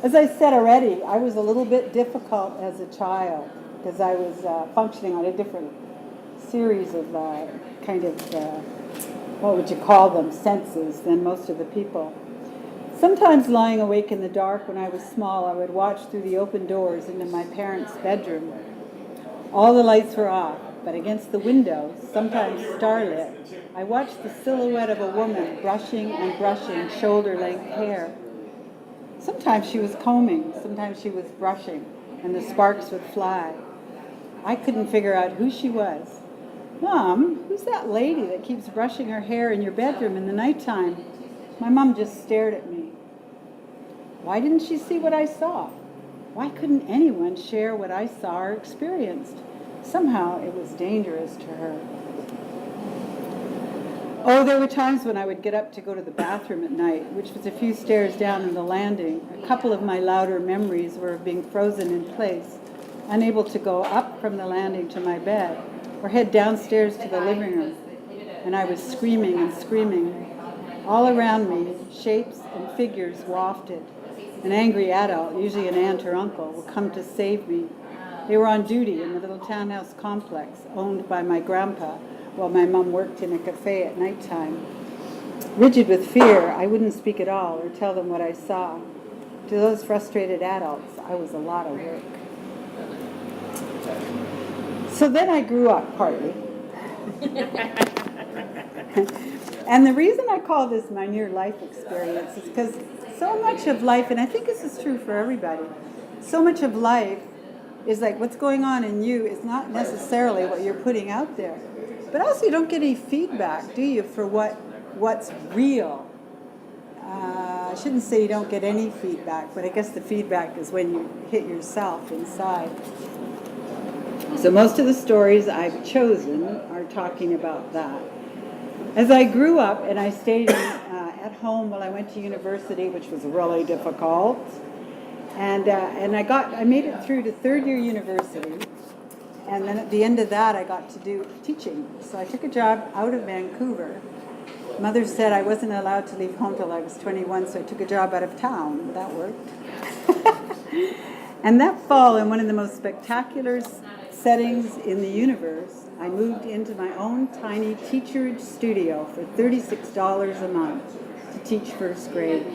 As I said already, I was a little bit difficult as a child because I was functioning on a different series of what would you call them, senses than most of the people. Sometimes lying awake in the dark when I was small, I would watch through the open doors into my parents' bedroom. All the lights were off, but against the windows, sometimes starlit, I watched the silhouette of a woman brushing and brushing shoulder-length hair. Sometimes she was combing, sometimes she was brushing, and the sparks would fly. I couldn't figure out who she was. Mom, who's that lady that keeps brushing her hair in your bedroom in the nighttime? My mom just stared at me. Why didn't she see what I saw? Why couldn't anyone share what I saw or experienced? Somehow it was dangerous to her. Oh, there were times when I would get up to go to the bathroom at night, which was a few stairs down on the landing. A couple of my louder memories were of being frozen in place, unable to go up from the landing to my bed, or head downstairs to the living room. And I was screaming and screaming. All around me, shapes and figures wafted. An angry adult, usually an aunt or uncle, would come to save me. They were on duty in the little townhouse complex owned by my grandpa while my mom worked in a cafe at nighttime. Rigid with fear, I wouldn't speak at all or tell them what I saw. To those frustrated adults, I was a lot of work. So then I grew up, partly. And the reason I call this my near-life experience is because so much of life, and I think this is true for everybody, so much of life is like what's going on in you is not necessarily what you're putting out there. But also you don't get any feedback, do you, for what's real? I shouldn't say you don't get any feedback, but I guess the feedback is when you hit yourself inside. So most of the stories I've chosen are talking about that. As I grew up and I stayed at home while I went to university, which was really difficult, and I made it through to third year university, and then at the end of that I got to do teaching. So I took a job out of Vancouver. Mother said I wasn't allowed to leave home till I was 21, so I took a job out of town. That worked. And that fall, in one of the most spectacular settings in the universe, I moved into my own tiny teacherage studio for $36 a month to teach first grade.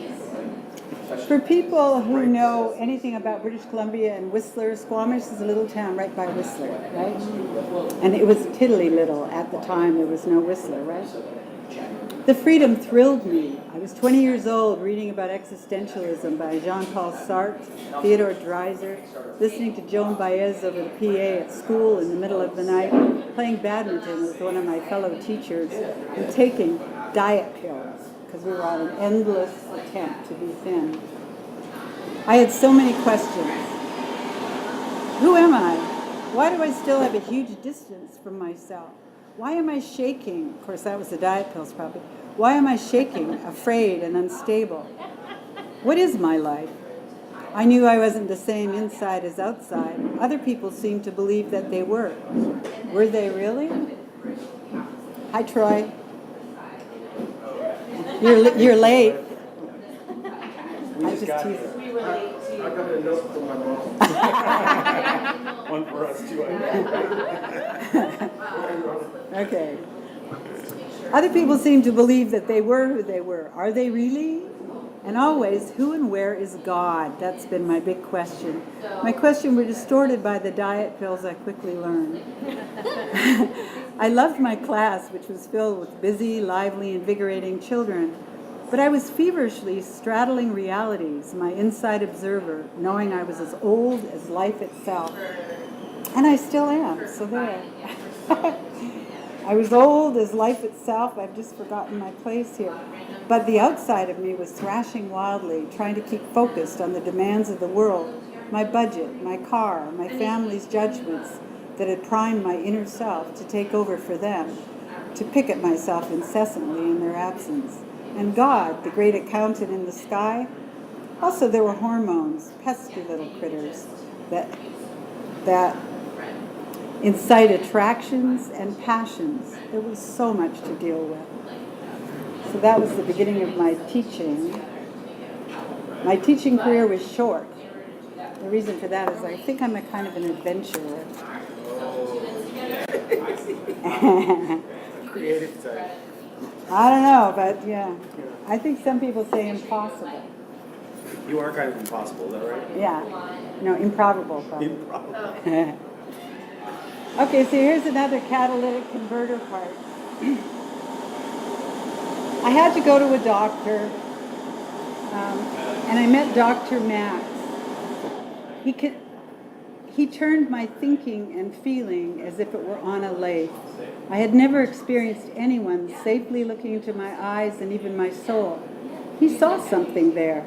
For people who know anything about British Columbia and Whistler, Squamish is a little town right by Whistler, right? And it was tiddly little at the time. There was no Whistler, right? The freedom thrilled me. I was 20 years old reading about existentialism by Jean-Paul Sartre, Theodore Dreiser, listening to Joan Baez over the PA at school in the middle of the night, playing badminton with one of my fellow teachers, and taking diet pills because we were on an endless attempt to be thin. I had so many questions. Who am I? Why do I still have a huge distance from myself? Why am I shaking? Of course, that was the diet pills probably. Why am I shaking, afraid, and unstable? What is my life? I knew I wasn't the same inside as outside. Other people seemed to believe that they were. Were they really? Hi, Troy. You're late. I just teased. I got a note from my mom. One for us too. Okay. Other people seem to believe that they were who they were. Are they really? And always, who and where is God? That's been my big question. My questions were distorted by the diet pills I quickly learned. I loved my class, which was filled with busy, lively, invigorating children. But I was feverishly straddling realities, my inside observer, knowing I was as old as life itself. And I still am, so there. I was old as life itself. I've just forgotten my place here. But the outside of me was thrashing wildly, trying to keep focused on the demands of the world, my budget, my car, my family's judgments that had primed my inner self to take over for them, to pick at myself incessantly in their absence. And God, the great accountant in the sky. Also, there were hormones, pesky little critters that incite attractions and passions. There was so much to deal with. So that was the beginning of my teaching. My teaching career was short. The reason for that is I think I'm a kind of an adventurer. Creative type. I don't know, but yeah. I think some people say impossible. You are kind of impossible, is that right? Yeah. No, improbable probably. Improbable. Okay, so here's another catalytic converter part. I had to go to a doctor, and I met Dr. Max. He turned my thinking and feeling as if it were on a lathe. I had never experienced anyone safely looking into my eyes and even my soul. He saw something there.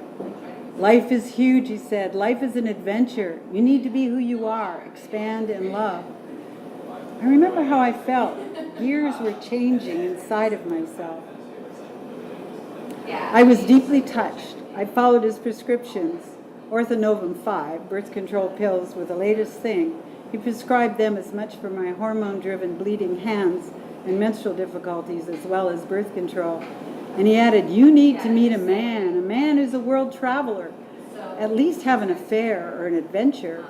Life is huge, he said. Life is an adventure. You need to be who you are, expand and love. I remember how I felt. Gears were changing inside of myself. I was deeply touched. I followed his prescriptions. Orthonovum 5, birth control pills, were the latest thing. He prescribed them as much for my hormone-driven bleeding hands and menstrual difficulties as well as birth control. And he added, you need to meet a man who's a world traveler, at least have an affair or an adventure.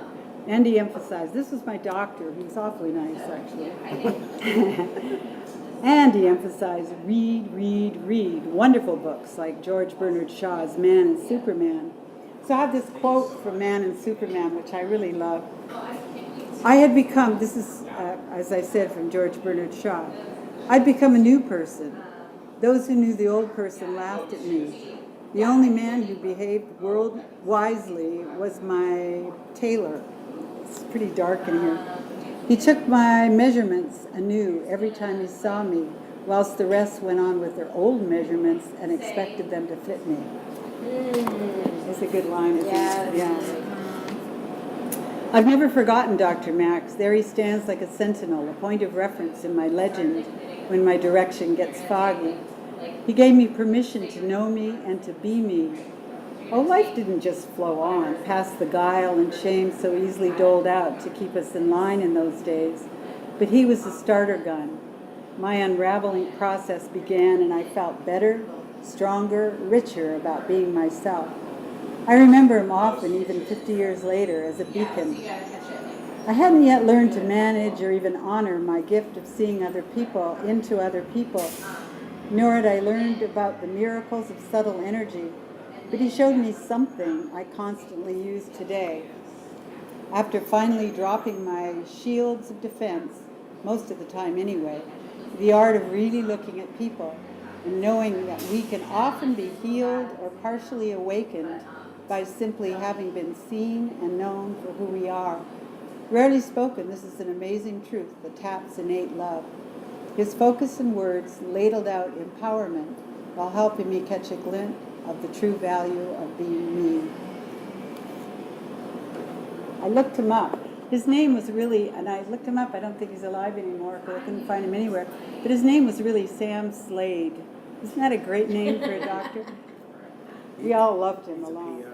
And he emphasized, this was my doctor, he was awfully nice actually. And he emphasized, read, wonderful books like George Bernard Shaw's Man and Superman. So I have this quote from Man and Superman, which I really love. I had become, this is, as I said, from George Bernard Shaw, I'd become a new person. Those who knew the old person laughed at me. The only man who behaved wisely was my tailor. It's pretty dark in here. He took my measurements anew every time he saw me, whilst the rest went on with their old measurements and expected them to fit me. It's a good line, isn't it? Yeah. I've never forgotten Dr. Max. There he stands like a sentinel, a point of reference in my legend when my direction gets foggy. He gave me permission to know me and to be me. Oh, life didn't just flow on, past the guile and shame so easily doled out to keep us in line in those days. But he was the starter gun. My unraveling process began and I felt better, stronger, richer about being myself. I remember him often, even 50 years later, as a beacon. I hadn't yet learned to manage or even honor my gift of seeing other people into other people, nor had I learned about the miracles of subtle energy, but he showed me something I constantly use today. After finally dropping my shields of defense, most of the time anyway, the art of really looking at people and knowing that we can often be healed or partially awakened by simply having been seen and known for who we are. Rarely spoken, this is an amazing truth that taps innate love. His focus and words ladled out empowerment while helping me catch a glimpse of the true value of being me. I looked him up. His name was really, and I looked him up, I don't think he's alive anymore because I couldn't find him anywhere, but his name was really Sam Slade. Isn't that a great name for a doctor? We all loved him a lot.